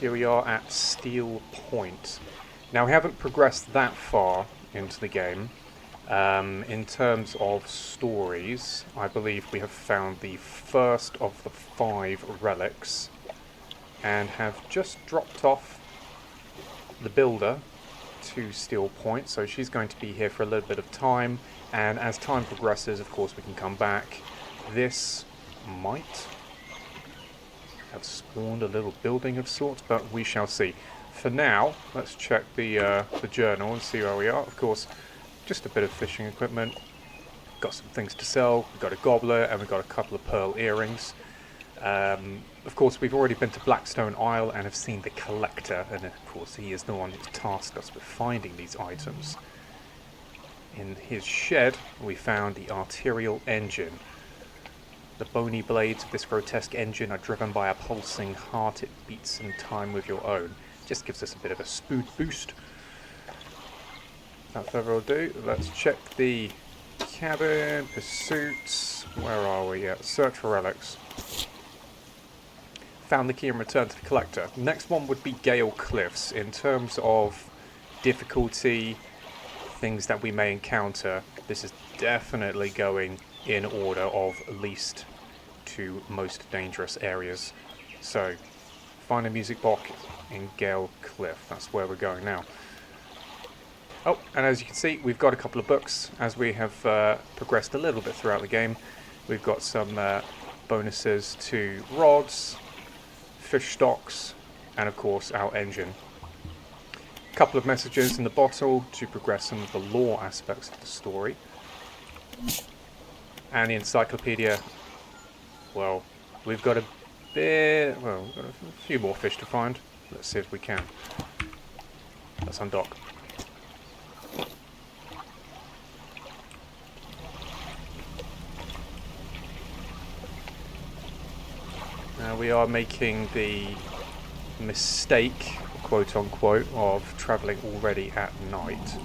Here we are at Steel Point. Now we haven't progressed that far into the game. In terms of stories, I believe we have found the first of the 5 relics and have just dropped off the builder to Steel Point, so she's going to be here for a little bit of time, and as time progresses, of course, we can come back. This might have spawned a little building of sorts, but we shall see. For now, let's check the journal and see where we are. Of course, just a bit of fishing equipment. Got some things to sell. We've got a gobbler and we've got a couple of pearl earrings. Of course, we've already been to Blackstone Isle and have seen the collector, and of course he is the one who's tasked us with finding these items. In his shed, we found the arterial engine. The bony blades of this grotesque engine are driven by a pulsing heart. It beats in time with your own. Just gives us a bit of a speed boost. Without further ado, let's check the cabin, pursuits. Where are we? Yeah, search for relics. Found the key and returned to the collector. Next one would be Gale Cliffs. In terms of difficulty, things that we may encounter, this is definitely going in order of least to most dangerous areas. So, find a music box in Gale Cliff. That's where we're going now. Oh, and as you can see, we've got a couple of books. As we have progressed a little bit throughout the game, we've got some bonuses to rods, fish stocks, and of course our engine. A couple of messages in the bottle to progress some of the lore aspects of the story. And the encyclopedia, well, we've got a bit, well, we've got a few more fish to find. Let's see if we can. Let's undock. Now we are making the mistake, quote unquote, of travelling already at night.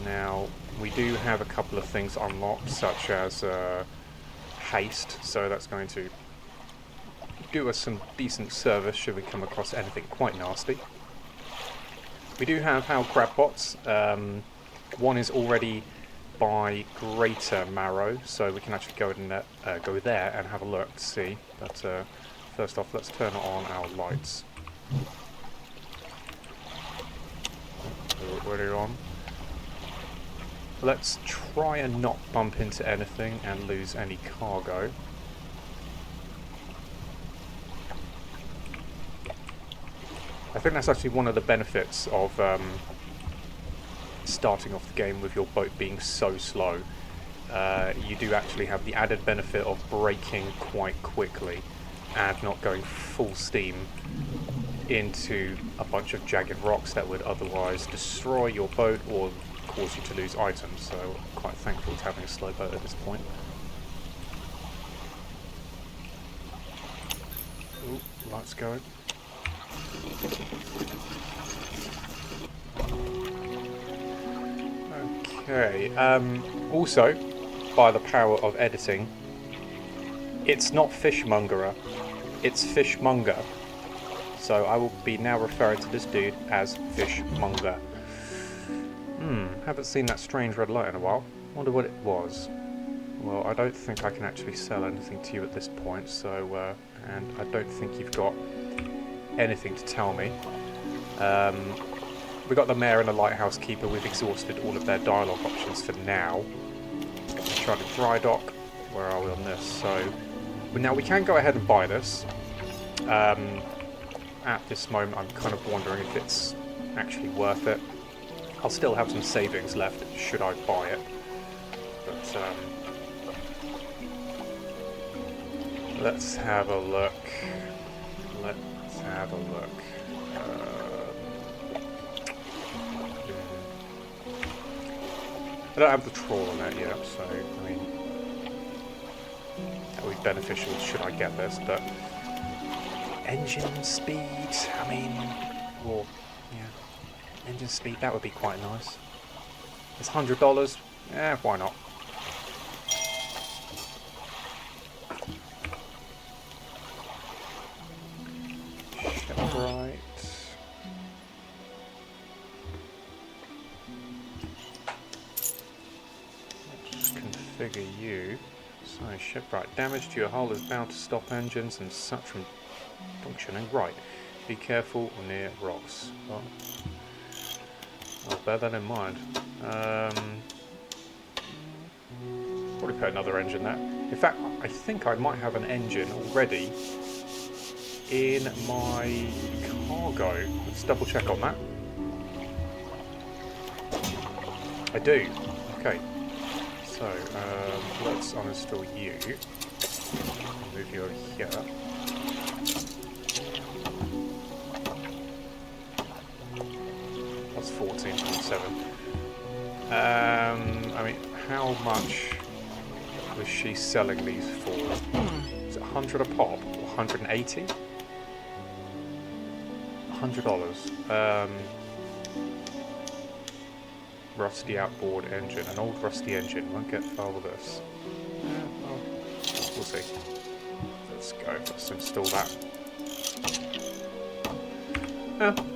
Now we do have a couple of things unlocked, such as haste, so that's going to do us some decent service should we come across anything quite nasty. We do have Howl Crab Pots. One is already by Greater Marrow, so we can actually go there and have a look to see. But first off, let's turn on our lights. Already on. Let's try and not bump into anything and lose any cargo. I think that's actually one of the benefits of starting off the game with your boat being so slow. You do actually have the added benefit of braking quite quickly and not going full steam into a bunch of jagged rocks that would otherwise destroy your boat or cause you to lose items, so I'm quite thankful to having a slow boat at this point. Ooh, lights going. Okay, also, by the power of editing, it's not Fishmongerer, it's Fishmonger. So I will be now referring to this dude as Fishmonger. Haven't seen that strange red light in a while. Wonder what it was. Well, I don't think I can actually sell anything to you at this point, so, and I don't think you've got anything to tell me. We've got the mayor and the lighthouse keeper. We've exhausted all of their dialogue options for now. Let's try to dry dock. Where are we on this? So, now we can go ahead and buy this. At this moment, I'm kind of wondering if it's actually worth it. I'll still have some savings left should I buy it. But, let's have a look. Let's have a look. I don't have the trawl on that yet, so, I mean, that would be beneficial should I get this, but engine speed, I mean, or, yeah, engine speed, that would be quite nice. It's $100, yeah, why not? configure you. So shipwright. Damage to your hull is bound to stop engines and such from functioning. Right. Be careful near rocks. Well, I'll bear that in mind. Probably put another engine there. In fact, I think I might have an engine already in my cargo. Let's double check on that. I do. Okay. So, let's uninstall you. Move you over here. That's 14.7. I mean, how much was she selling these for? Is it 100 a pop? Or 180? $100. Rusty outboard engine. An old rusty engine. Won't get far with this. Yeah, well, we'll see. Let's go. Let's install that.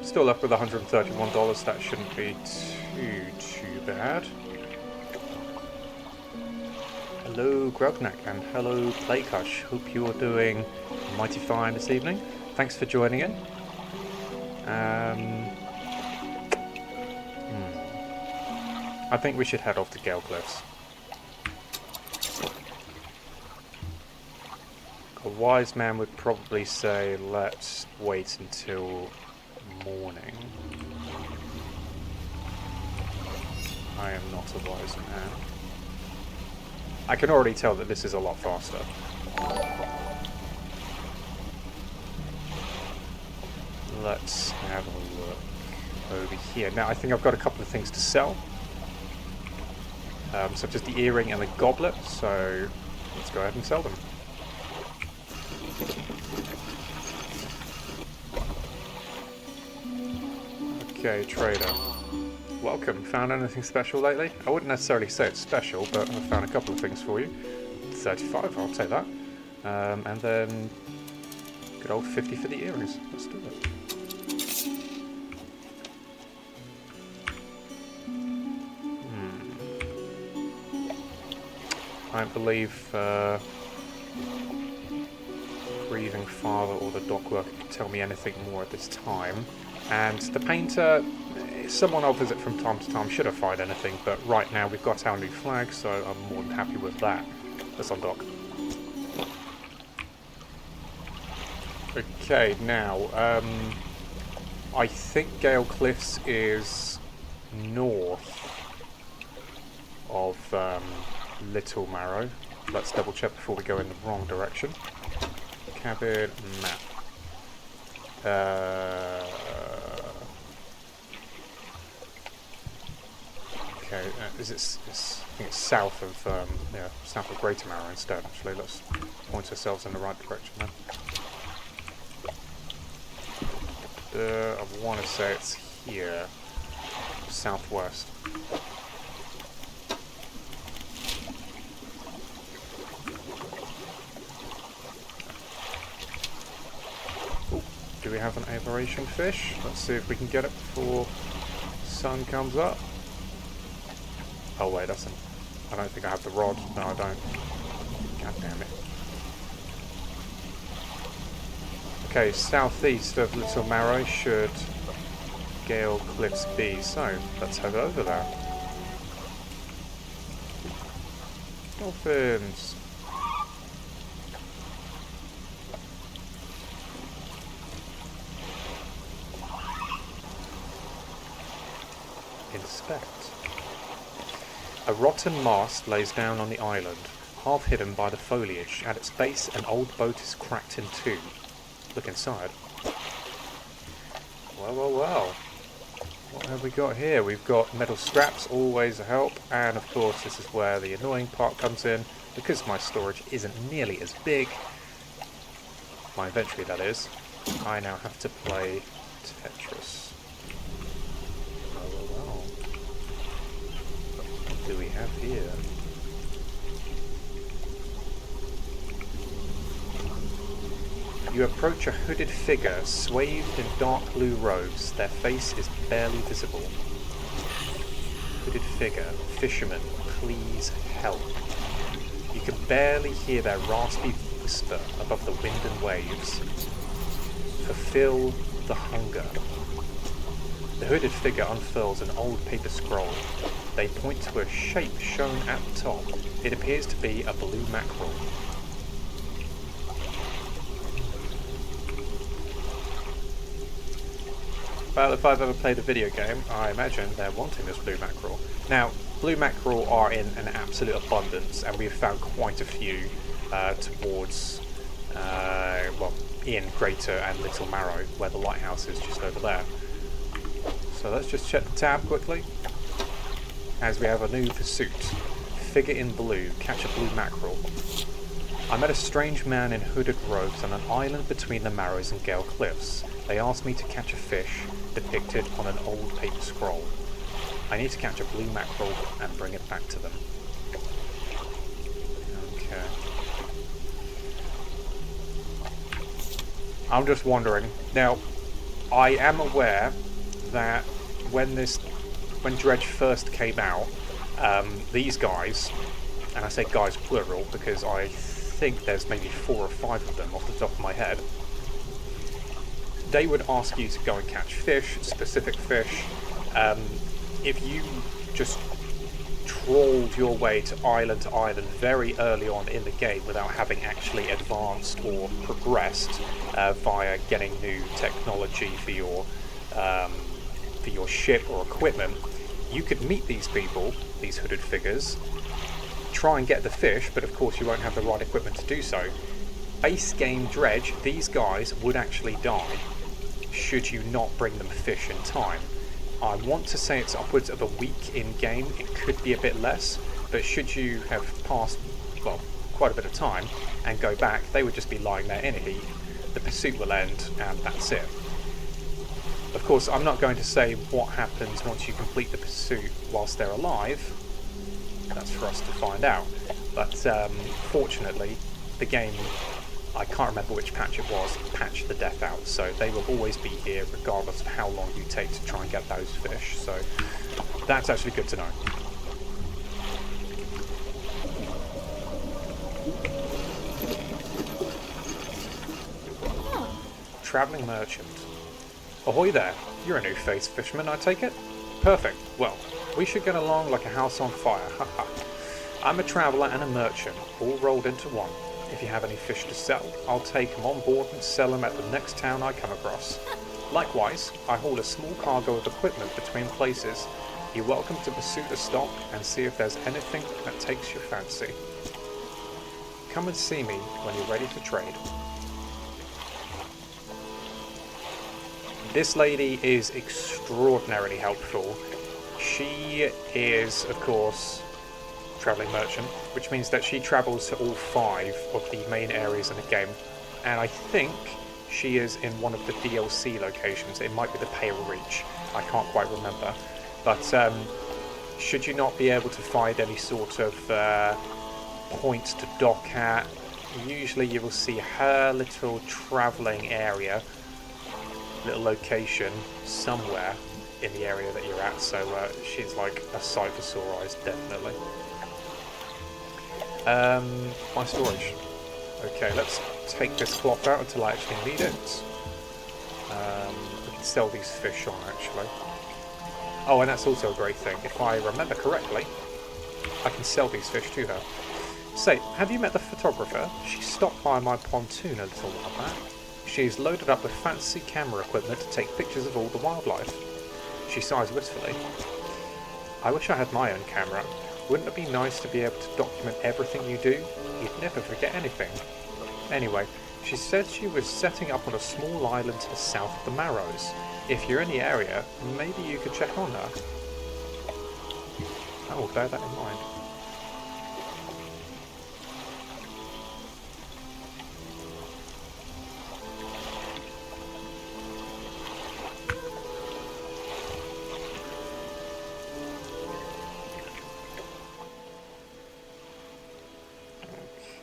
Still left with $131. That shouldn't be too bad. Hello Grognak and hello Playcush. Hope you are doing mighty fine this evening. Thanks for joining in. I think we should head off to Gale Cliffs. A wise man would probably say let's wait until morning. I am not a wise man. I can already tell that this is a lot faster. Let's have a look over here. Now I think I've got a couple of things to sell. Such as the earring and the goblet, so let's go ahead and sell them. Okay, trader. Welcome. Found anything special lately? I wouldn't necessarily say it's special, but I found a couple of things for you. 35, I'll take that. And then good old 50 for the earrings. Let's do it. I don't believe Breathing Father or the dock worker can tell me anything more at this time. And the painter, someone I'll visit from time to time should I find anything, but right now we've got our new flag, so I'm more than happy with that. Let's undock. Okay, now, I think Gale Cliffs is north of Little Marrow. Let's double check before we go in the wrong direction. Cabin map. Okay, is it? I think it's south of south of Greater Marrow instead. Actually, let's point ourselves in the right direction then. I want to say it's here, southwest. Do we have an aberration fish? Let's see if we can get it before the sun comes up. Oh wait, that's I don't think I have the rod. No, I don't. God damn it. Okay, southeast of Little Marrow should Gale Cliffs be. So, let's head over there. Dolphins! Inspect. A rotten mast lays down on the island, half hidden by the foliage. At its base, an old boat is cracked in two. Look inside. Well, well, well. What have we got here? We've got metal straps, always a help, and of course this is where the annoying part comes in. Because my storage isn't nearly as big, my inventory that is, I now have to play Tetris. What do we have here? You approach a hooded figure swathed in dark blue robes. Their face is barely visible. Hooded figure. Fisherman, please help. can barely hear their raspy whisper above the wind and waves. Fulfill the hunger. The hooded figure unfurls an old paper scroll. They point to a shape shown at the top. It appears to be a blue mackerel. Well, if I've ever played a video game, I imagine they're wanting this blue mackerel. Now, blue mackerel are in an absolute abundance, and we've found quite a few towards, well, in Greater and Little Marrow, where the lighthouse is just over there. So let's just check the tab quickly, as we have a new pursuit. Figure in blue, catch a blue mackerel. I met a strange man in hooded robes on an island between the Marrows and Gale Cliffs. They asked me to catch a fish depicted on an old paper scroll. I need to catch a blue mackerel and bring it back to them. Okay. I'm just wondering. Now, I am aware that when Dredge first came out, these guys, and I say guys plural because I think there's maybe 4 or 5 of them off the top of my head, they would ask you to go and catch fish, specific fish. If you just trawled your way to island very early on in the game without having actually advanced or progressed via getting new technology for your ship or equipment, you could meet these people, these hooded figures, try and get the fish, but of course you won't have the right equipment to do so. Base game Dredge, these guys would actually die should you not bring them fish in time. I want to say it's upwards of a week in game. It could be a bit less, but should you have passed, well, quite a bit of time and go back, they would just be lying there in a heap. The pursuit will end, and that's it. Of course, I'm not going to say what happens once you complete the pursuit whilst they're alive. That's for us to find out. But fortunately, the game, I can't remember which patch it was, patched the death out, so they will always be here regardless of how long you take to try and get those fish. So that's actually good to know. Travelling merchant. Ahoy there. You're a new face, Fisherman, I take it? Perfect. Well, we should get along like a house on fire. Haha. I'm a traveller and a merchant, all rolled into one. If you have any fish to sell, I'll take them on board and sell them at the next town I come across. Likewise, I haul a small cargo of equipment between places. You're welcome to pursue the stock and see if there's anything that takes your fancy. Come and see me when you're ready to trade. This lady is extraordinarily helpful. She is, of course, travelling merchant, which means that she travels to all 5 of the main areas in the game, and I think she is in one of the DLC locations. It might be the Pale Reach, I can't quite remember, but should you not be able to find any sort of points to dock at, usually you will see her little travelling area, little location somewhere in the area that you're at, so she's like a sight for sore eyes, definitely. My storage. Okay, let's take this cloth out until I actually need it. We can sell these fish on, actually. Oh, and that's also a great thing. If I remember correctly, I can sell these fish to her. Say, have you met the photographer? She stopped by my pontoon a little while back. She's loaded up with fancy camera equipment to take pictures of all the wildlife. She sighs wistfully. I wish I had my own camera. Wouldn't it be nice to be able to document everything you do? You'd never forget anything. Anyway, she said she was setting up on a small island to the south of the Marrows. If you're in the area, maybe you could check on her. I will bear that in mind.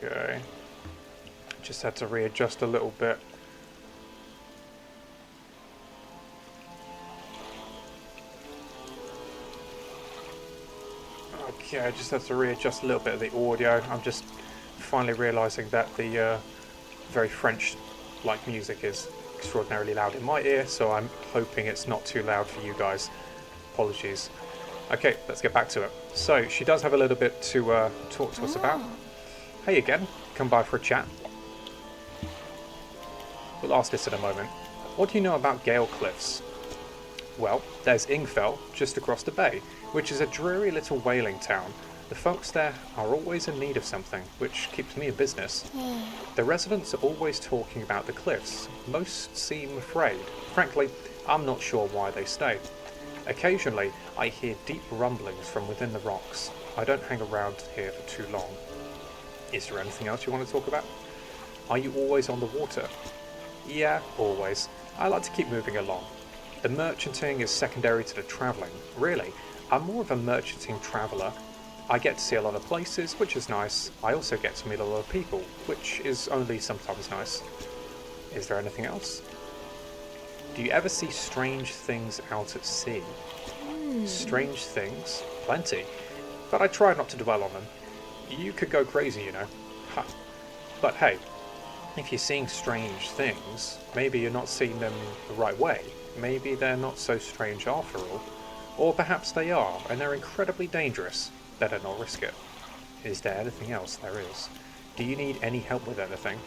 Okay, just had to readjust a little bit. Okay, I just had to readjust a little bit of the audio. I'm just finally realising that the very French-like music is extraordinarily loud in my ear, so I'm hoping it's not too loud for you guys. Apologies. Okay, let's get back to it. So, she does have a little bit to talk to us about. Hey again, come by for a chat. We'll ask this in a moment. What do you know about Gale Cliffs? Well, there's Ingfell, just across the bay, which is a dreary little whaling town. The folks there are always in need of something, which keeps me in business. The residents are always talking about the cliffs. Most seem afraid. Frankly, I'm not sure why they stay. Occasionally, I hear deep rumblings from within the rocks. I don't hang around here for too long. Is there anything else you want to talk about? Are you always on the water? Yeah, always. I like to keep moving along. The merchanting is secondary to the travelling. Really, I'm more of a merchanting traveller. I get to see a lot of places, which is nice. I also get to meet a lot of people, which is only sometimes nice. Is there anything else? Do you ever see strange things out at sea? Strange things? Plenty. But I try not to dwell on them. You could go crazy, you know. Ha. But hey, if you're seeing strange things, maybe you're not seeing them the right way. Maybe they're not so strange after all. Or perhaps they are, and they're incredibly dangerous. Better not risk it. Is there anything else? There is. Do you need any help with anything?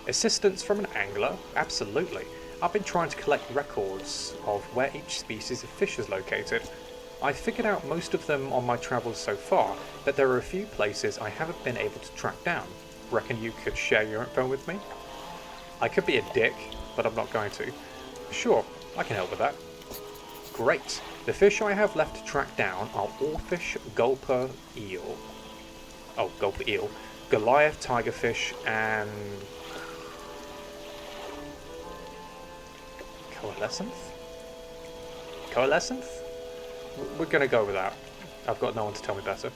Assistance from an angler? Absolutely. I've been trying to collect records of where each species of fish is located. I've figured out most of them on my travels so far, but there are a few places I haven't been able to track down. Reckon you could share your info with me? I could be a dick, but I'm not going to. Sure, I can help with that. Great. The fish I have left to track down are oarfish, gulper, eel. Oh, gulper eel. Goliath, tigerfish, and... Coalescent? Coalescent? We're going to go with that. I've got no one to tell me better.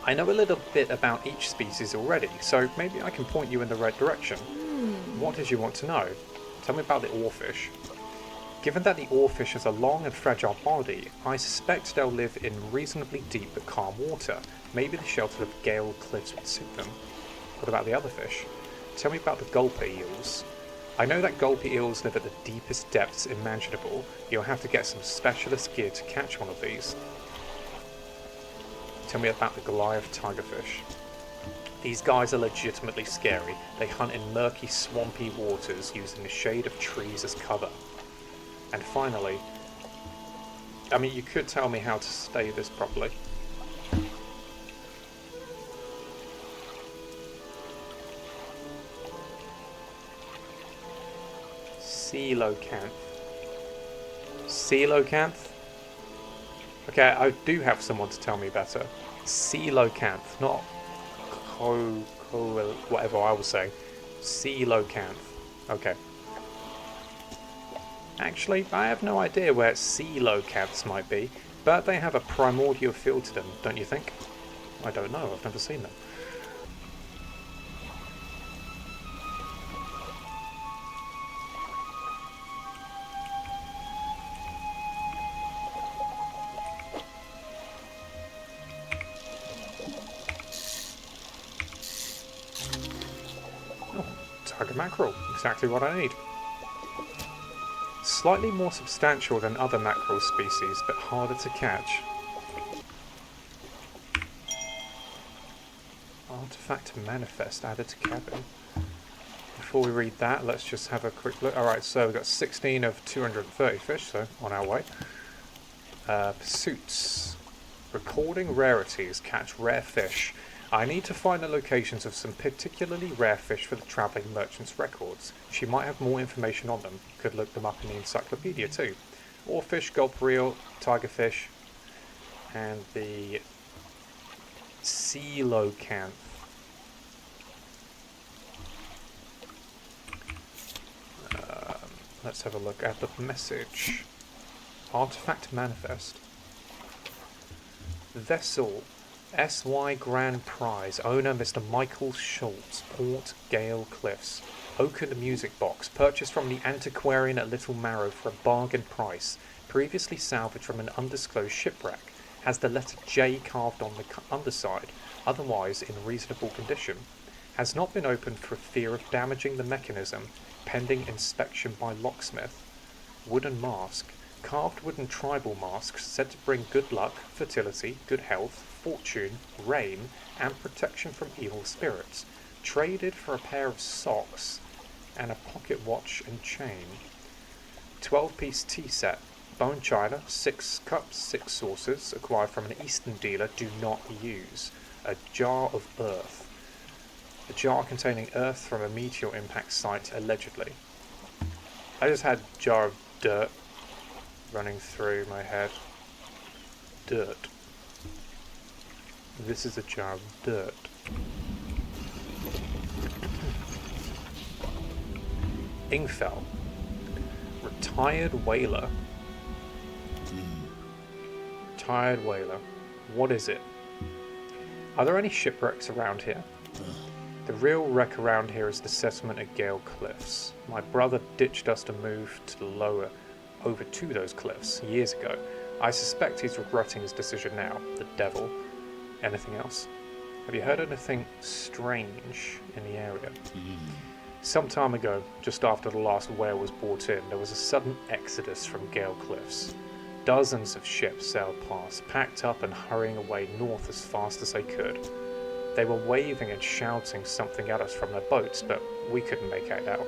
I know a little bit about each species already, so maybe I can point you in the right direction. What did you want to know? Tell me about the oarfish. Given that the oarfish has a long and fragile body, I suspect they'll live in reasonably deep but calm water. Maybe the shelter of Gale Cliffs would suit them. What about the other fish? Tell me about the gulper eels. I know that gulper eels live at the deepest depths imaginable. You'll have to get some specialist gear to catch one of these. Tell me about the Goliath tigerfish. These guys are legitimately scary. They hunt in murky, swampy waters using the shade of trees as cover. And finally, I mean, you could tell me how to say this properly. Coelacanth. Coelacanth? Okay, I do have someone to tell me better. Coelacanth, not whatever I was saying. Coelacanth. Okay. Actually, I have no idea where coelacanths might be, but they have a primordial feel to them, don't you think? I don't know, I've never seen them. Oh, tiger mackerel, exactly what I need. Slightly more substantial than other mackerel species, but harder to catch. Artifact manifest added to cabin. Before we read that, let's just have a quick look. Alright, so we've got 16 of 230 fish, so on our way. Pursuits. Recording rarities. Catch rare fish. I need to find the locations of some particularly rare fish for the travelling merchant's records. She might have more information on them. Could look them up in the encyclopedia too. Oarfish, gulper eel, tigerfish, and the coelacanth. Let's have a look at the message. Artifact manifest. Vessel. SY Grand Prize. Owner Mr. Michael Schultz. Port Gale Cliffs. Oaken music box. Purchased from the antiquarian at Little Marrow for a bargain price. Previously salvaged from an undisclosed shipwreck. Has the letter J carved on the underside. otherwise in reasonable condition. Has not been opened for fear of damaging the mechanism, pending inspection by locksmith. Wooden mask. Carved wooden tribal masks said to bring good luck, fertility, good health, fortune, rain, and protection from evil spirits. Traded for a pair of socks and a pocket watch and chain. 12-piece tea set. Bone china, 6 cups, 6 saucers, acquired from an eastern dealer, do not use. A jar of earth. A jar containing earth from a meteor impact site, allegedly. I just had a jar of dirt running through my head. Dirt. This is a jar of dirt. Ingfell. Retired whaler. Retired whaler. What is it? Are there any shipwrecks around here? The real wreck around here is the settlement at Gale Cliffs. My brother ditched us to move to the lower, over to those cliffs, years ago. I suspect he's regretting his decision now. The devil. Anything else? Have you heard anything strange in the area? Some time ago, just after the last whale was brought in, there was a sudden exodus from Gale Cliffs. Dozens of ships sailed past, packed up and hurrying away north as fast as they could. They were waving and shouting something at us from their boats, but we couldn't make it out.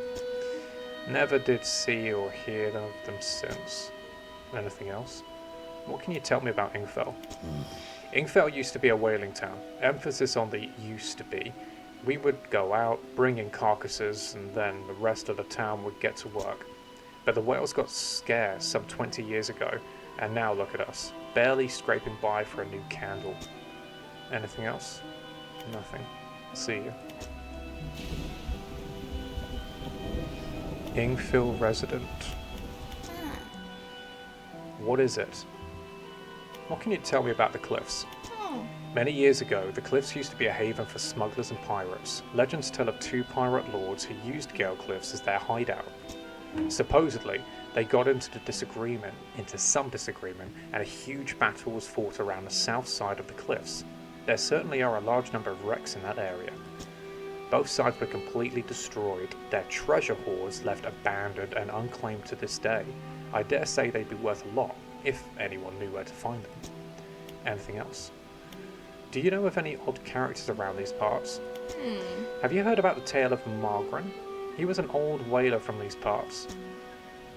Never did see or hear of them since. Anything else? What can you tell me about Ingfell? Ingfell used to be a whaling town. Emphasis on the used to be. We would go out, bring in carcasses, and then the rest of the town would get to work. But the whales got scarce some 20 years ago, and now look at us, barely scraping by for a new candle. Anything else? Nothing. See you. Ingfell resident. What is it? What can you tell me about the cliffs? Many years ago, the cliffs used to be a haven for smugglers and pirates. Legends tell of 2 pirate lords who used Gale Cliffs as their hideout. Supposedly, they got into some disagreement, and a huge battle was fought around the south side of the cliffs. There certainly are a large number of wrecks in that area. Both sides were completely destroyed, their treasure hoards left abandoned and unclaimed to this day. I dare say they'd be worth a lot, if anyone knew where to find them. Anything else? Do you know of any odd characters around these parts? Have you heard about the tale of Margren? He was an old whaler from these parts.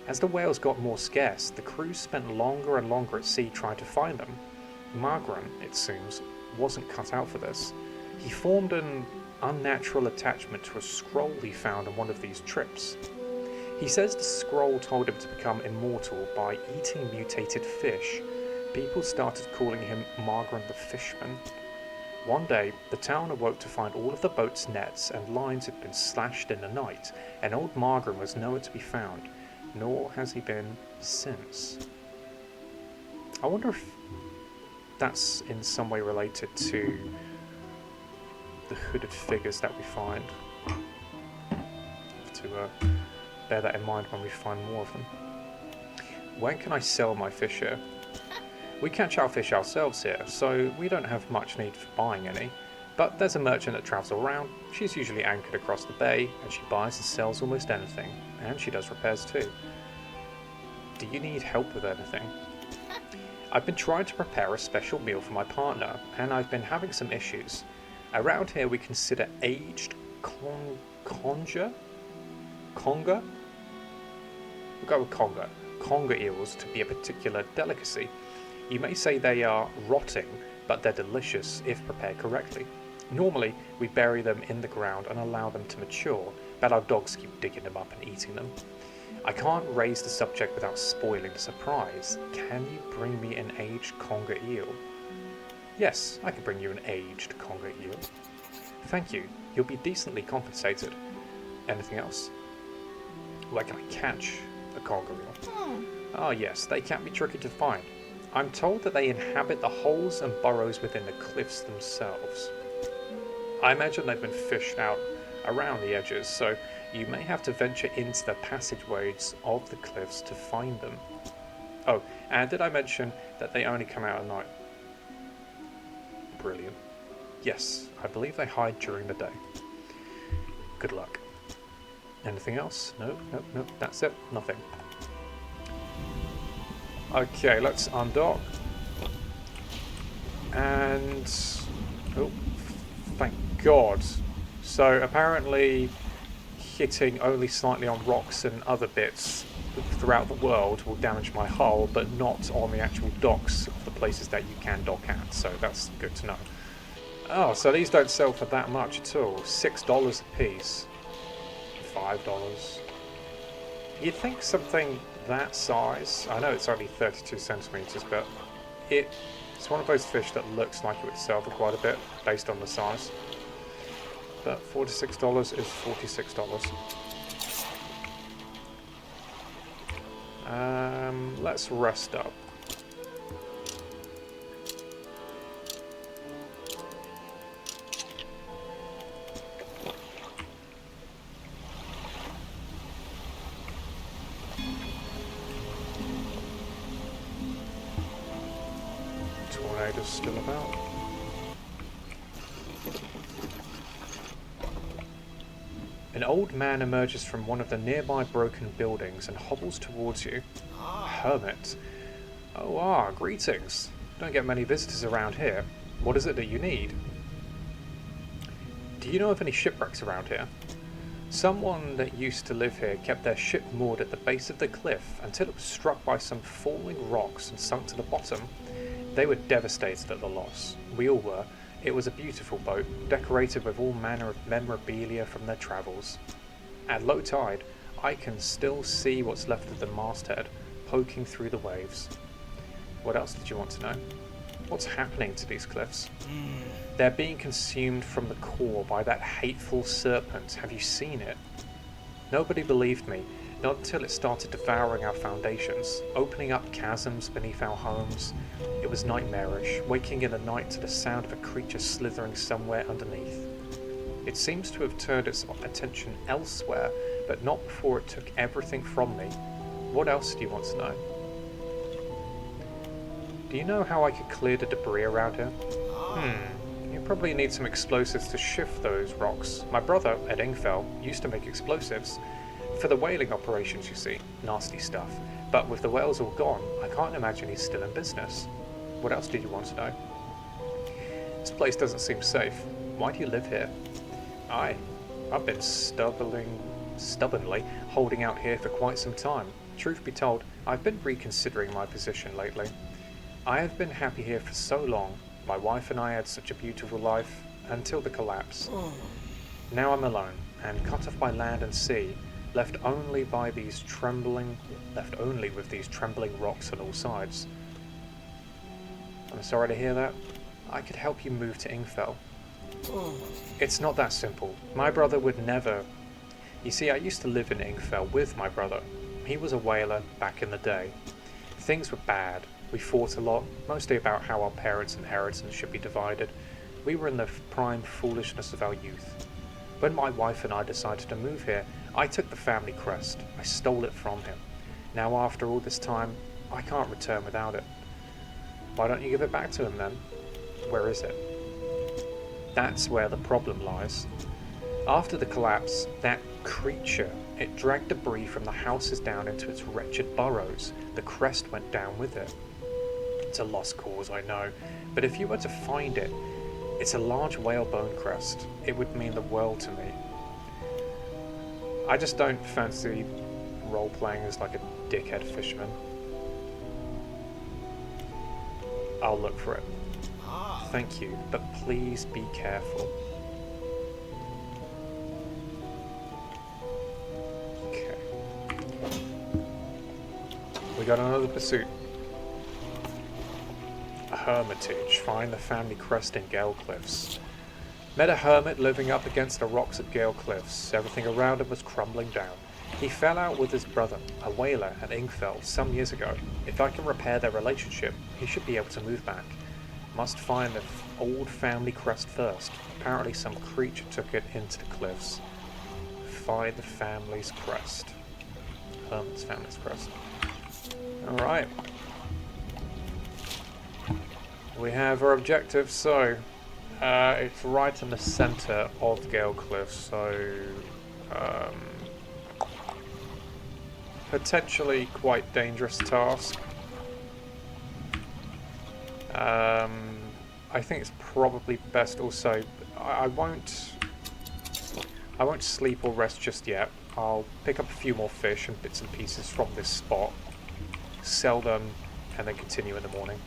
As the whales got more scarce, the crews spent longer and longer at sea trying to find them. Margren, it seems, wasn't cut out for this. He formed an unnatural attachment to a scroll he found on one of these trips. He says the scroll told him to become immortal by eating mutated fish. People started calling him Margren the Fisherman. One day, the town awoke to find all of the boat's nets and lines had been slashed in the night, and old Margren was nowhere to be found, nor has he been since. I wonder if that's in some way related to the hooded figures that we find. Have to bear that in mind when we find more of them. When can I sell my fish here? We catch our fish ourselves here, so we don't have much need for buying any. But there's a merchant that travels around. She's usually anchored across the bay, and she buys and sells almost anything. And she does repairs too. Do you need help with anything? I've been trying to prepare a special meal for my partner, and I've been having some issues. Around here we consider aged conger? We'll go with conger. Conger eels to be a particular delicacy. You may say they are rotting, but they're delicious if prepared correctly. Normally, we bury them in the ground and allow them to mature, but our dogs keep digging them up and eating them. I can't raise the subject without spoiling the surprise. Can you bring me an aged conger eel? Yes, I can bring you an aged conger eel. Thank you. You'll be decently compensated. Anything else? Where can I catch a conger eel? Ah, yes, they can be tricky to find. I'm told that they inhabit the holes and burrows within the cliffs themselves. I imagine they've been fished out around the edges, so you may have to venture into the passageways of the cliffs to find them. Oh, and did I mention that they only come out at night? Brilliant. Yes, I believe they hide during the day. Good luck. Anything else? No, nope, nope, that's it. Nothing. Okay, let's undock. And... oh, thank God. So apparently hitting only slightly on rocks and other bits throughout the world will damage my hull, but not on the actual docks of the places that you can dock at, so that's good to know. Oh, so these don't sell for that much at all. $6 a piece. $5. You'd think something that size, I know it's only 32 centimeters, but it's one of those fish that looks like it would sell for quite a bit based on the size. But $46 is $46. Let's rest up. Tornado's still about. An old man emerges from one of the nearby broken buildings and hobbles towards you. Hermit. Oh, greetings. Don't get many visitors around here. What is it that you need? Do you know of any shipwrecks around here? Someone that used to live here kept their ship moored at the base of the cliff until it was struck by some falling rocks and sunk to the bottom. They were devastated at the loss. We all were. It was a beautiful boat, decorated with all manner of memorabilia from their travels. At low tide, I can still see what's left of the masthead, poking through the waves. What else did you want to know? What's happening to these cliffs? They're being consumed from the core by that hateful serpent. Have you seen it? Nobody believed me, not until it started devouring our foundations, opening up chasms beneath our homes. It was nightmarish, waking in the night to the sound of a creature slithering somewhere underneath. It seems to have turned its attention elsewhere, but not before it took everything from me. What else do you want to know? Do you know how I could clear the debris around here? You probably need some explosives to shift those rocks. My brother, at Ingfell, used to make explosives. For the whaling operations, you see. Nasty stuff. But with the whales all gone, I can't imagine he's still in business. What else did you want to know? This place doesn't seem safe. Why do you live here? I've been stubbornly holding out here for quite some time. Truth be told, I've been reconsidering my position lately. I have been happy here for so long. My wife and I had such a beautiful life, until the collapse. Now I'm alone, and cut off by land and sea, left only with these trembling rocks on all sides. I'm sorry to hear that. I could help you move to Ingfell. It's not that simple. My brother would never... You see, I used to live in Ingfell with my brother. He was a whaler back in the day. Things were bad. We fought a lot, mostly about how our parents' inheritance should be divided. We were in the prime foolishness of our youth. When my wife and I decided to move here, I took the family crest. I stole it from him. Now after all this time, I can't return without it. Why don't you give it back to him then? Where is it? That's where the problem lies. After the collapse, that creature, it dragged debris from the houses down into its wretched burrows. The crest went down with it. It's a lost cause, I know, but if you were to find it, it's a large whalebone crest. It would mean the world to me. I just don't fancy role-playing as like a dickhead fisherman. I'll look for it. Thank you, but please be careful. Okay. We got another pursuit. A hermitage. Find the family crest in Gale Cliffs. Met a hermit living up against the rocks at Gale Cliffs. Everything around him was crumbling down. He fell out with his brother, a whaler at Ingfell, some years ago. If I can repair their relationship, he should be able to move back. Must find the old family crest first. Apparently some creature took it into the cliffs. Find the family's crest. Hermit's family's crest. Alright. We have our objective, so It's right in the centre of Gale Cliffs, so um, potentially quite dangerous task. I think it's probably best also. I won't sleep or rest just yet. I'll pick up a few more fish and bits and pieces from this spot, sell them, and then continue in the morning.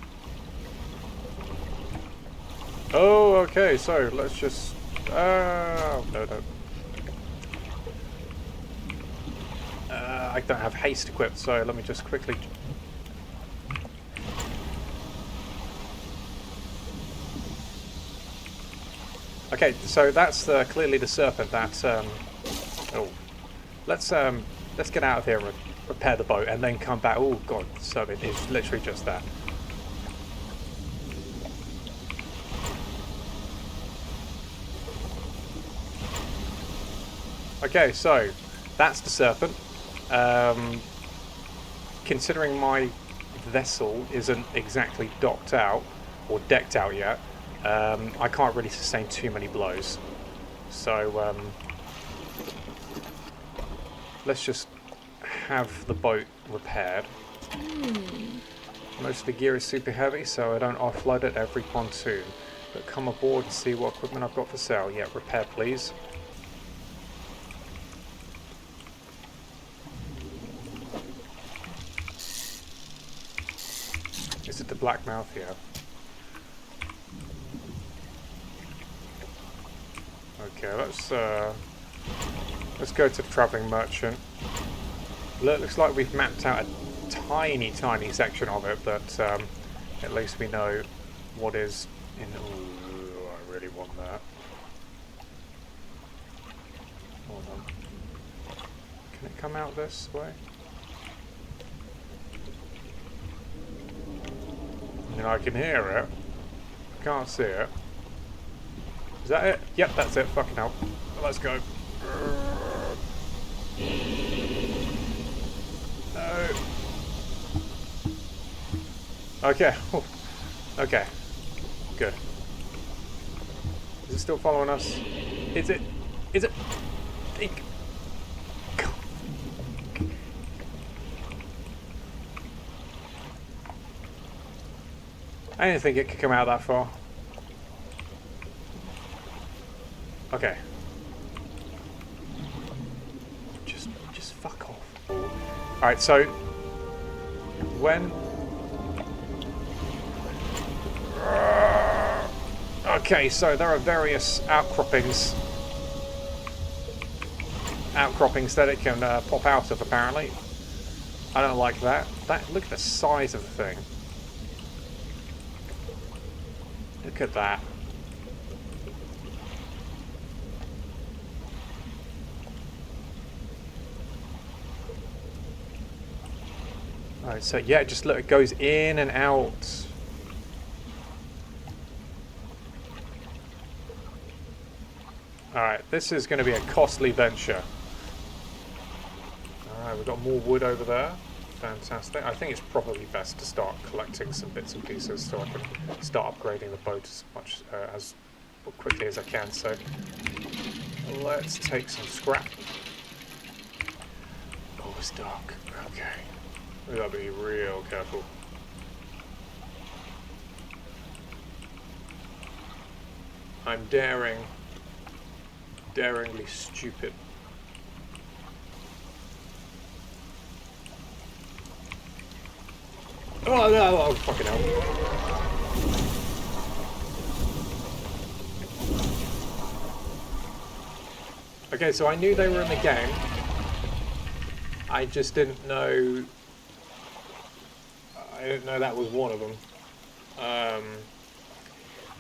Oh, okay, so let's just... no. I don't have haste equipped, so let me just quickly... Okay, so that's clearly the Serpent that... oh. Let's get out of here and repair the boat, and then come back. Oh, God, Serpent is literally just that. Okay, so that's the Serpent. Considering my vessel isn't exactly docked out or decked out yet, I can't really sustain too many blows. So let's just have the boat repaired. Most of the gear is super heavy, so I don't offload it every pontoon. But come aboard and see what equipment I've got for sale. Yeah, repair please. Is it the black mouth here? Okay, let's go to the travelling merchant. Looks like we've mapped out a tiny section of it, but at least we know what is in... Ooh, I really want that. Hold on. Can it come out this way? I can hear it. I can't see it. Is that it? Yep, that's it. Fucking hell. Let's go. No. Okay. Okay. Good. Is it still following us? Is it? Is it? I didn't think it could come out that far. Okay. Just fuck off. Alright, so when... Okay, so there are various outcroppings that it can pop out of, apparently. I don't like that. Look at the size of the thing. Look at that. Alright, so yeah, just look, it goes in and out. Alright, this is going to be a costly venture. Alright, we've got more wood over there. Fantastic. I think it's probably best to start collecting some bits and pieces so I can start upgrading the boat as quickly as I can. So let's take some scrap. Oh, it's dark. Okay. We gotta be real careful. I'm daringly stupid. Oh no, oh fucking hell. Okay, so I knew they were in the game. I just didn't know... I didn't know that was one of them.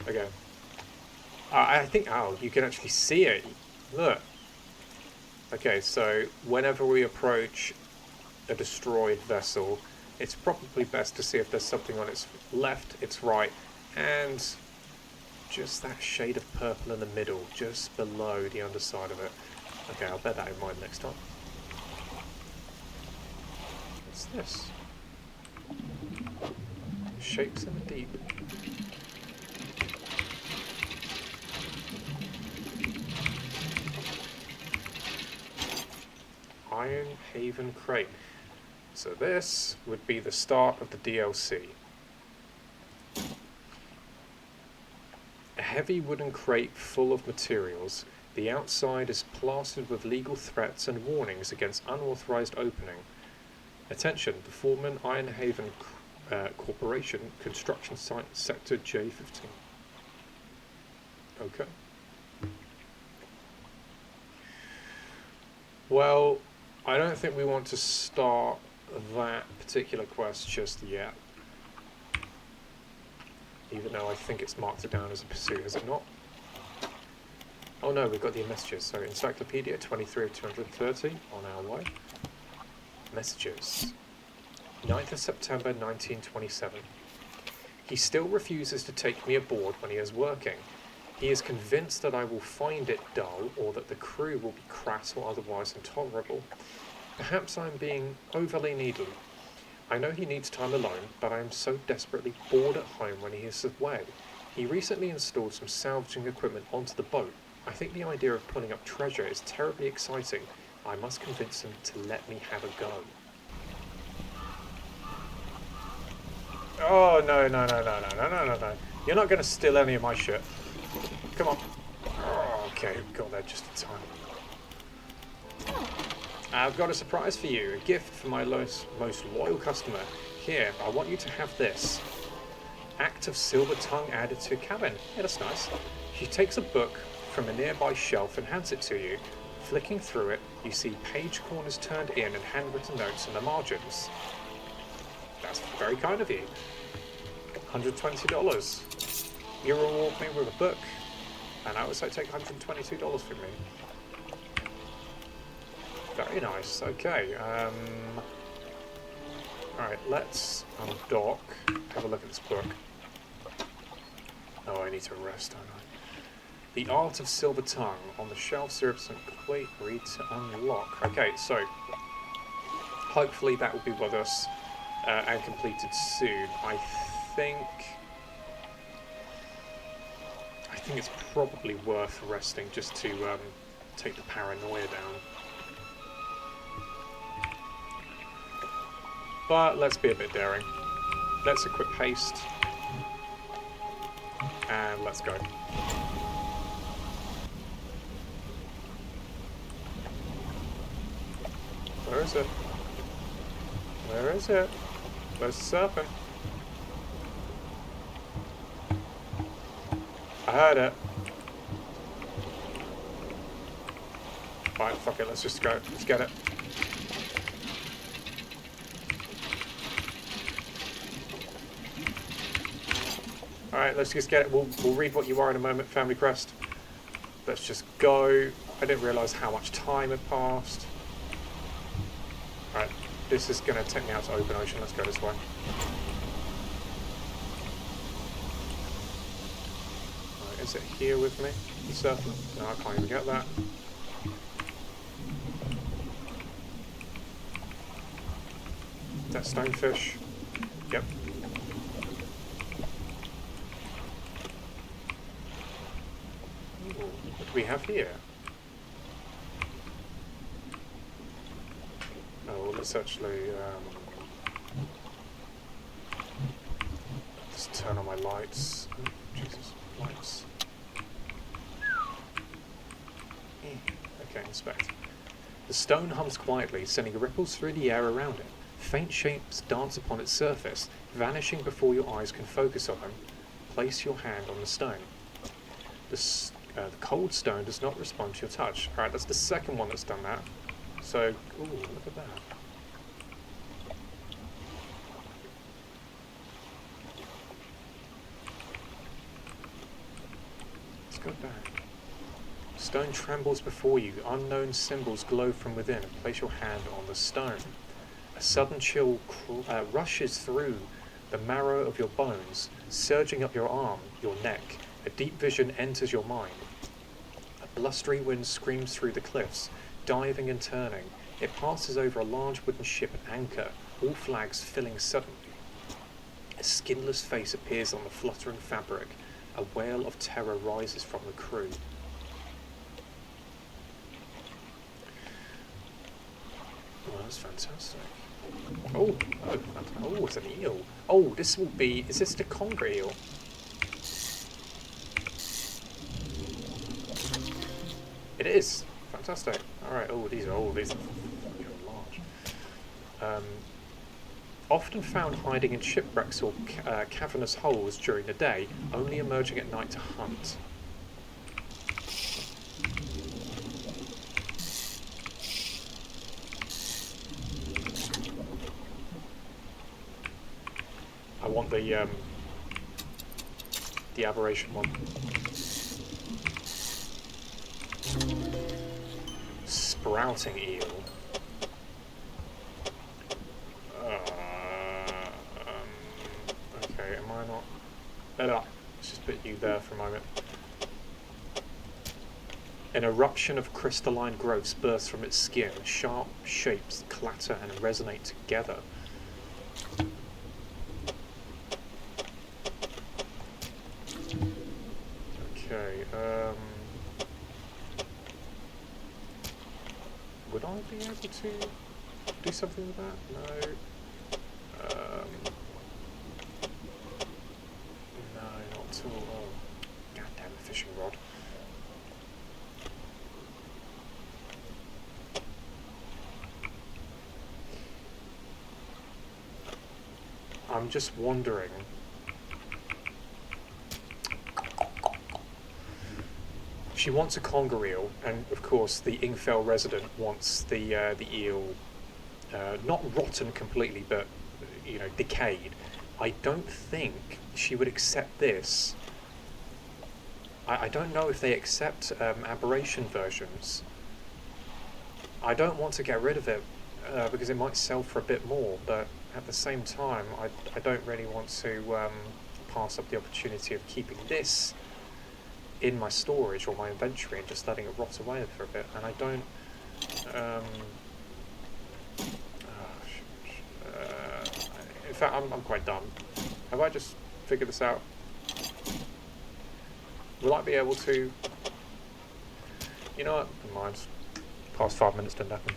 Okay. I think... Oh, you can actually see it. Look. Okay, so whenever we approach a destroyed vessel, it's probably best to see if there's something on its left, its right, and just that shade of purple in the middle, just below the underside of it. Okay, I'll bear that in mind next time. What's this? Shapes in the deep. Iron Haven crate. So this would be the start of the DLC. A heavy wooden crate full of materials. The outside is plastered with legal threats and warnings against unauthorized opening. Attention, the Foreman Iron Haven Corporation, construction site, sector J15. Okay. Well, I don't think we want to start that particular quest just yet. Even though I think it's marked it down as a pursuit, is it not? Oh no, we've got the messages. So Encyclopedia 23 of 230 on our way. Messages. 9th of September 1927. He still refuses to take me aboard when he is working. He is convinced that I will find it dull or that the crew will be crass or otherwise intolerable. Perhaps I am being overly needy. I know he needs time alone, but I am so desperately bored at home when he is away. He recently installed some salvaging equipment onto the boat. I think the idea of pulling up treasure is terribly exciting. I must convince him to let me have a go. Oh, no. You're not going to steal any of my shit. Come on. Oh, okay, got there just in time. I've got a surprise for you. A gift for my most loyal customer. Here, I want you to have this. Act of silver tongue added to your cabin. Yeah, that's nice. She takes a book from a nearby shelf and hands it to you. Flicking through it, you see page corners turned in and handwritten notes in the margins. That's very kind of you. $120. You reward me with a book, and I also take $122 from me. Very nice. Okay. Alright, let's undock. Have a look at this book. Oh, I need to rest, don't I? The Art of Silver Tongue. On the shelf, Serpent complete. Read to unlock. Okay, so hopefully that will be with us and completed soon. I think it's probably worth resting just to take the paranoia down. But let's be a bit daring. Let's equip haste. And let's go. Where is it? Where is it? Where's the serpent? I heard it. Right, fuck it, let's just go. Let's get it. Alright, let's just get it. We'll read what you are in a moment, Family Crest. Let's just go. I didn't realise how much time had passed. Alright, this is going to take me out to open ocean. Let's go this way. Right, is it here with me? Serpent? No, I can't even get that. That stonefish? Yep. Ooh, what do we have here? Oh, let's actually just turn on my lights. Oh, Jesus, lights. Okay, inspect. The stone hums quietly, sending ripples through the air around it. Faint shapes dance upon its surface, vanishing before your eyes can focus on them. Place your hand on the stone. The cold stone does not respond to your touch. Alright, that's the second one that's done that. So, ooh, look at that. Let's go back. Stone trembles before you. Unknown symbols glow from within. Place your hand on the stone. A sudden chill rushes through the marrow of your bones, surging up your arm, your neck. A deep vision enters your mind. A blustery wind screams through the cliffs, diving and turning. It passes over a large wooden ship at anchor, all flags filling suddenly. A skinless face appears on the fluttering fabric. A wail of terror rises from the crew. Oh, that's fantastic. Oh, oh, it's an eel. Oh, this will be... Is this the conger eel? It is. Fantastic. Alright, these are large. Often found hiding in shipwrecks or cavernous holes during the day, only emerging at night to hunt. I want the aberration one. Sprouting eel. Okay, am I not... Let's just put you there for a moment. An eruption of crystalline growths bursts from its skin. Sharp shapes clatter and resonate together. Okay, would I be able to do something with that? No. No, not at all. Oh, goddamn fishing rod. I'm just wondering. She wants a conger eel, and of course the Ingfell resident wants the eel not rotten completely, but decayed. I don't think she would accept this. I don't know if they accept aberration versions. I don't want to get rid of it because it might sell for a bit more, but at the same time, I don't really want to pass up the opportunity of keeping this in my storage or my inventory and just letting it rot away for a bit. And I don't... in fact, I'm quite done. Have I just figured this out? Will I be able to... You know what? Never mind. Past 5 minutes didn't happen.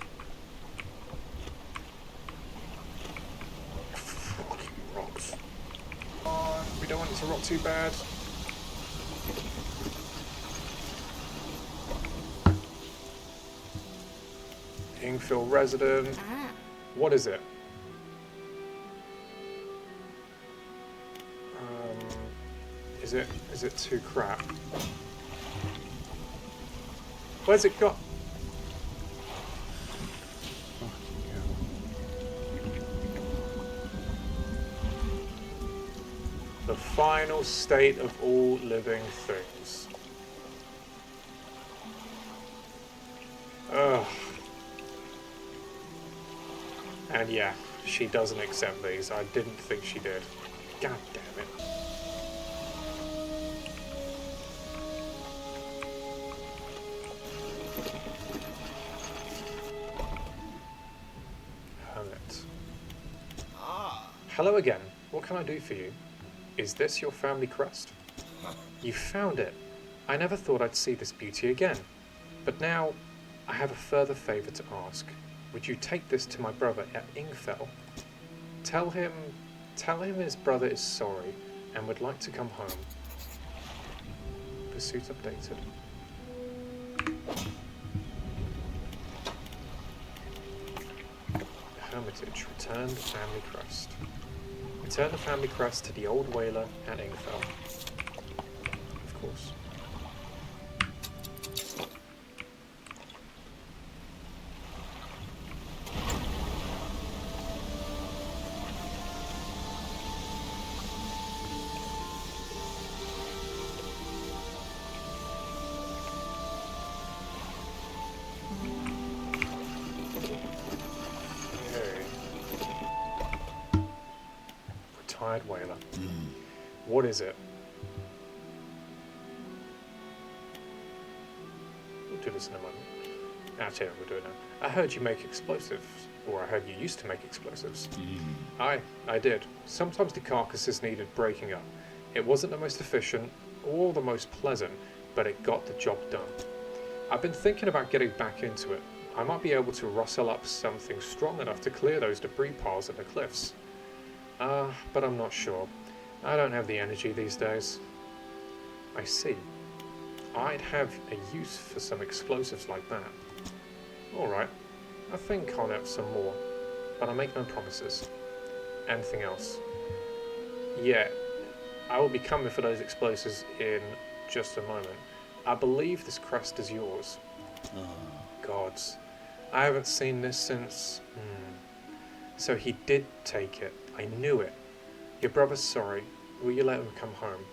Fucking rocks. We don't want it to rot too bad. Ingfell resident. What is it? Is it too crap? Where's it got? The final state of all living things. Ugh. And yeah, she doesn't accept these. I didn't think she did. God damn it. Hermit. Hello again. What can I do for you? Is this your family crest? You found it. I never thought I'd see this beauty again. But now, I have a further favour to ask. Would you take this to my brother at Ingfell? Tell him his brother is sorry and would like to come home. Pursuit updated. Hermitage. Return the family crest. Return the family crest to the old whaler at Ingfell. Of course. Whaler. What is it? We'll do this in a moment. Actually, we'll do it now. I heard you make explosives, or I heard you used to make explosives. I did. Sometimes the carcasses needed breaking up. It wasn't the most efficient or the most pleasant, but it got the job done. I've been thinking about getting back into it. I might be able to rustle up something strong enough to clear those debris piles at the cliffs. But I'm not sure. I don't have the energy these days. I see. I'd have a use for some explosives like that. Alright, I think I'll have some more, but I make no promises. Anything else? Yeah, I will be coming for those explosives in just a moment. I believe this crest is yours. Gods. I haven't seen this since... So he did take it. I knew it. Your brother's sorry. Will you let him come home?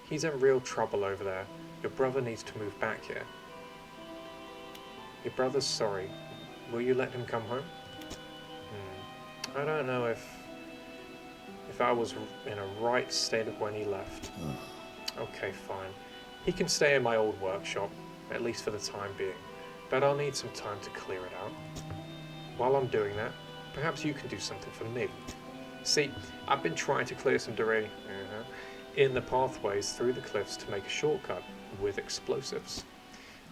He's in real trouble over there. Your brother needs to move back here. Your brother's sorry. Will you let him come home? I don't know if I was in a right state of when he left. Okay, fine. He can stay in my old workshop, at least for the time being. But I'll need some time to clear it out. While I'm doing that, perhaps you can do something for me. See, I've been trying to clear some debris in the pathways through the cliffs to make a shortcut with explosives.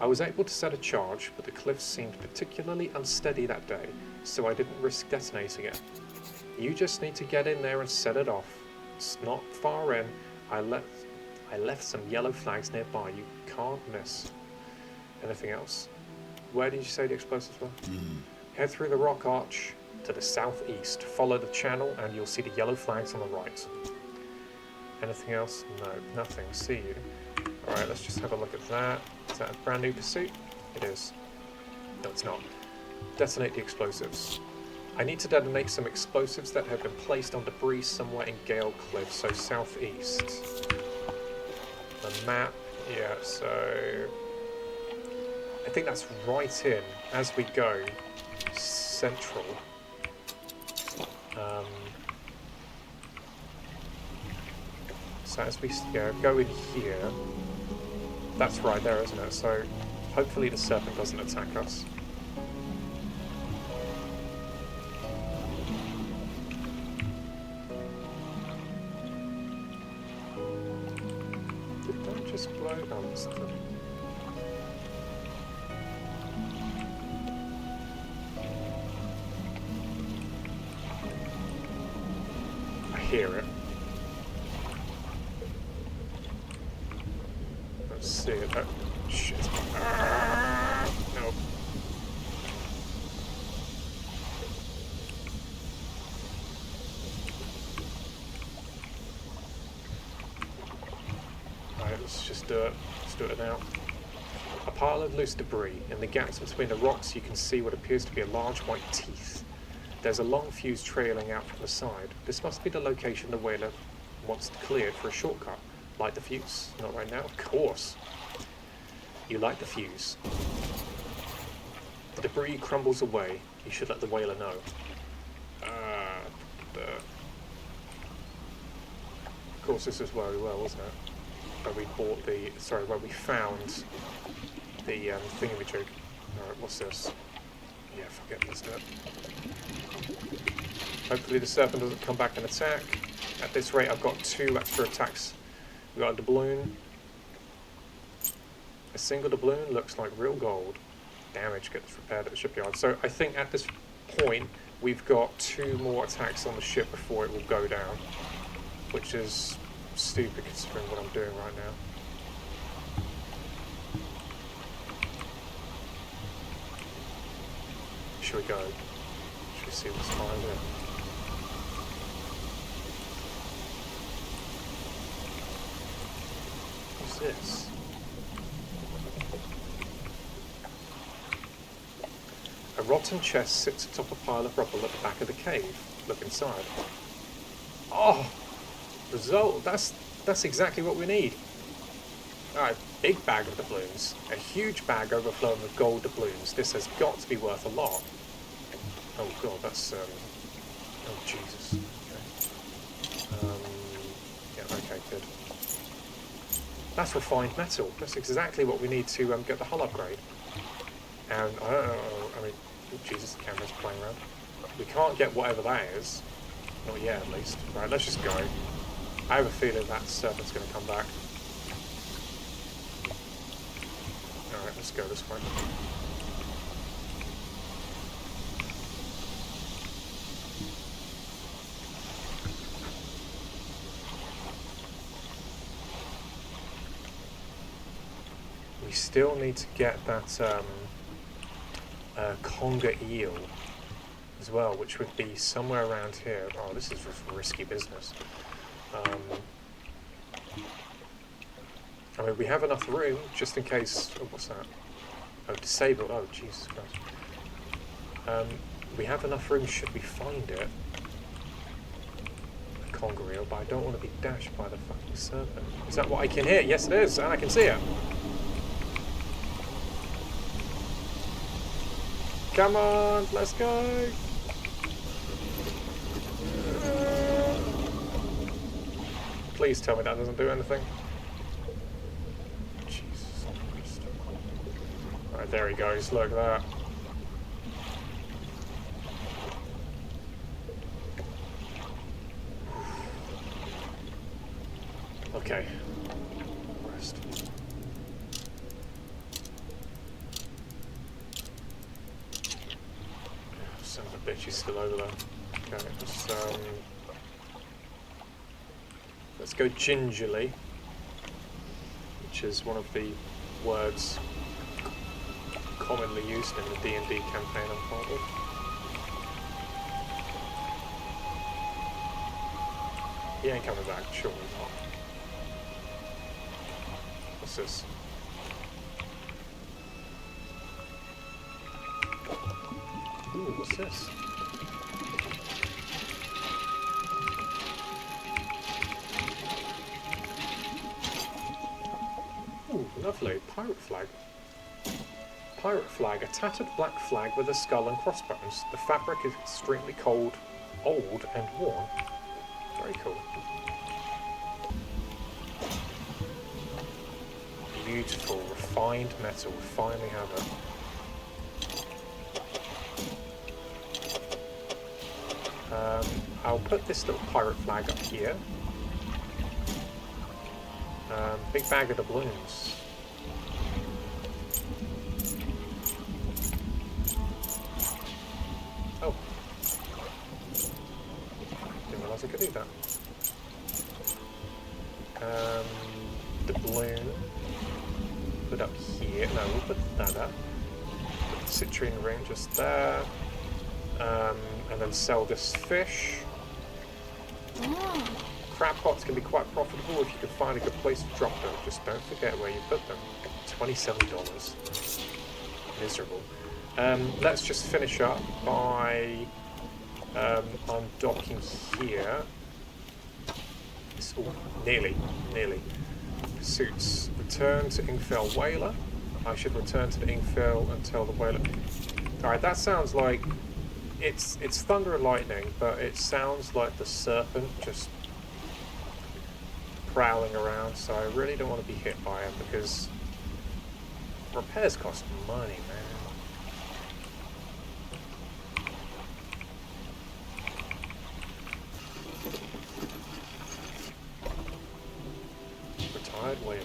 I was able to set a charge, but the cliffs seemed particularly unsteady that day, so I didn't risk detonating it. You just need to get in there and set it off. It's not far in. I left some yellow flags nearby. You can't miss. Anything else? Where did you say the explosives were? Head through the rock arch to the southeast. Follow the channel and you'll see the yellow flags on the right. Anything else? No, nothing. See you. Alright, let's just have a look at that. Is that a brand new pursuit? It is. No, it's not. Detonate the explosives. I need to detonate some explosives that have been placed on debris somewhere in Gale Cliffs, so southeast. The map, yeah, so... I think that's right in, as we go, central. So as we go in here, that's right there, isn't it? So hopefully the Serpent doesn't attack us. Did that just blow? Oh, it's nothing. I hear it. Let's see it. Oh, shit. No. Alright, let's just do it. Let's do it now. A pile of loose debris. In the gaps between the rocks you can see what appears to be a large white teeth. There's a long fuse trailing out from the side. This must be the location the whaler wants to clear for a shortcut. Light the fuse. Not right now, of course. You light the fuse. The debris crumbles away. You should let the whaler know. Of course, this is where we were, wasn't it? Where we bought the... Sorry, where we found the thingamajig. Alright, what's this? Yeah, fuck it, let's do it. Hopefully the Serpent doesn't come back and attack. At this rate, I've got 2 extra attacks. We've got a doubloon. A single doubloon looks like real gold. Damage gets repaired at the shipyard. So I think at this point, we've got 2 more attacks on the ship before it will go down. Which is stupid considering what I'm doing right now. Should we go? Should we see what's behind it? What's this? A rotten chest sits atop a pile of rubble at the back of the cave. Look inside. Oh! Result! That's exactly what we need. Alright, big bag of doubloons. A huge bag overflowing with gold doubloons. This has got to be worth a lot. Oh god, that's oh Jesus. Okay. Yeah, okay, good. That's refined metal. That's exactly what we need to get the hull upgrade. And I don't know, I mean, oh Jesus, the camera's playing around. We can't get whatever that is. Not yet, at least. Right, let's just go. I have a feeling that Serpent's going to come back. Alright, let's go this way. still need to get that conger eel as well, which would be somewhere around here. Oh, this is risky business. I mean, we have enough room just in case. Oh, what's that? Oh, disable. Oh, Jesus Christ. We have enough room should we find it. A conger eel, but I don't want to be dashed by the fucking serpent. Is that what I can hear? Yes, it is, and I can see it. Come on, let's go. Please tell me that doesn't do anything. Jesus Christ. Alright, there he goes. Look at that. Okay. Rest. Son of a bitch, he's still over there. Okay, let's go gingerly, which is one of the words commonly used in the D&D campaign Unfolded. He ain't coming back, surely not. What's this? Ooh, what's this? Ooh, lovely. Pirate flag. Pirate flag. A tattered black flag with a skull and crossbones. The fabric is extremely cold, old, and worn. Very cool. Beautiful, refined metal. We finally have it. I'll put this little pirate flag up here. Big bag of doubloons. Oh. Didn't realise I could do that. Doubloon. Put up here. No, we'll put that up. Put the citrine ring just there. And then sell this fish. Crab pots can be quite profitable if you can find a good place to drop them. Just don't forget where you put them. $27. Miserable. Let's just finish up by undocking here. Oh, nearly. Pursuits. Return to Ingfell Whaler. I should return to the Ingfell until the whaler... Alright, that sounds like... It's thunder and lightning, but it sounds like the Serpent just prowling around, so I really don't want to be hit by him because repairs cost money, man. Retired whaler.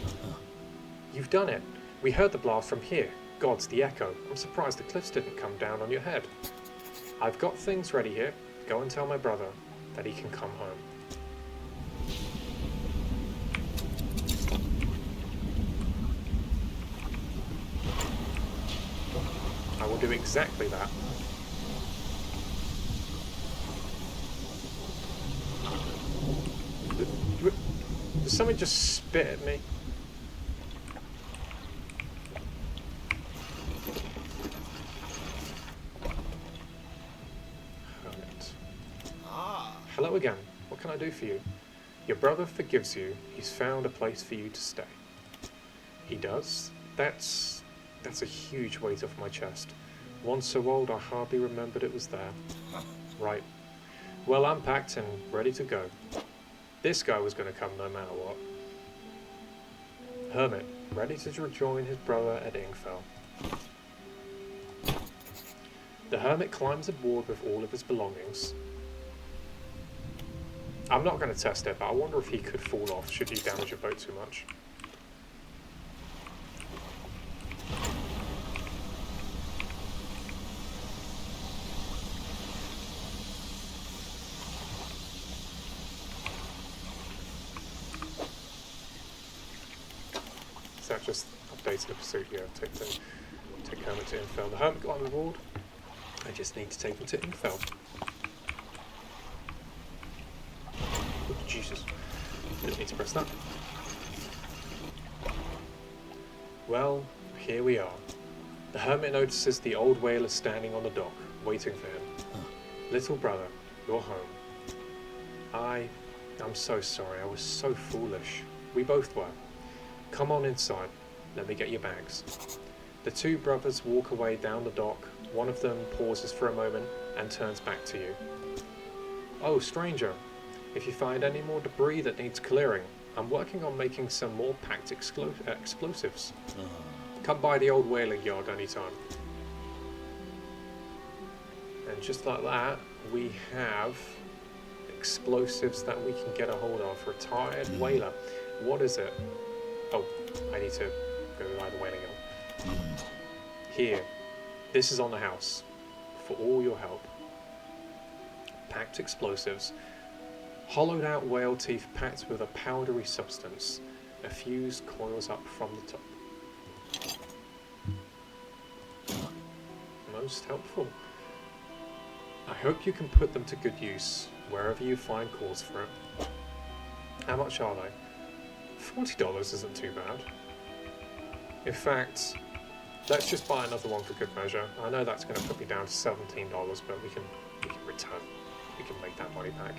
You've done it. We heard the blast from here. God's the echo. I'm surprised the cliffs didn't come down on your head. I've got things ready here. Go and tell my brother that he can come home. I will do exactly that. Did someone just spit at me? Hello again. What can I do for you? Your brother forgives you. He's found a place for you to stay. He does? That's a huge weight off my chest. Once so old, I hardly remembered it was there. Right. Well, I'm packed and ready to go. This guy was going to come no matter what. Hermit, ready to rejoin his brother at Ingfell. The hermit climbs aboard with all of his belongings. I'm not going to test it, but I wonder if he could fall off should you damage your boat too much. Is that just a updating the pursuit here. Take Hermit to Infel. The Hermit got a reward. I just need to take him to Infel. Oh, Jesus. Didn't need to press that. Well, here we are. The Hermit notices the old whaler standing on the dock, waiting for him. Little brother, you're home. I'm so sorry. I was so foolish. We both were. Come on inside. Let me get your bags. The two brothers walk away down the dock. One of them pauses for a moment and turns back to you. Oh, stranger. If you find any more debris that needs clearing, I'm working on making some more packed explosives. Come by the old whaling yard anytime. And just like that, we have explosives that we can get a hold of. Retired whaler. What is it? Oh, I need to go by the whaling yard. Here. This is on the house. For all your help. Packed explosives. Hollowed out whale teeth packed with a powdery substance. A fuse coils up from the top. Most helpful. I hope you can put them to good use wherever you find cause for it. How much are they? $40 isn't too bad. In fact, let's just buy another one for good measure. I know that's going to put me down to $17, but we can return. We can make that money back.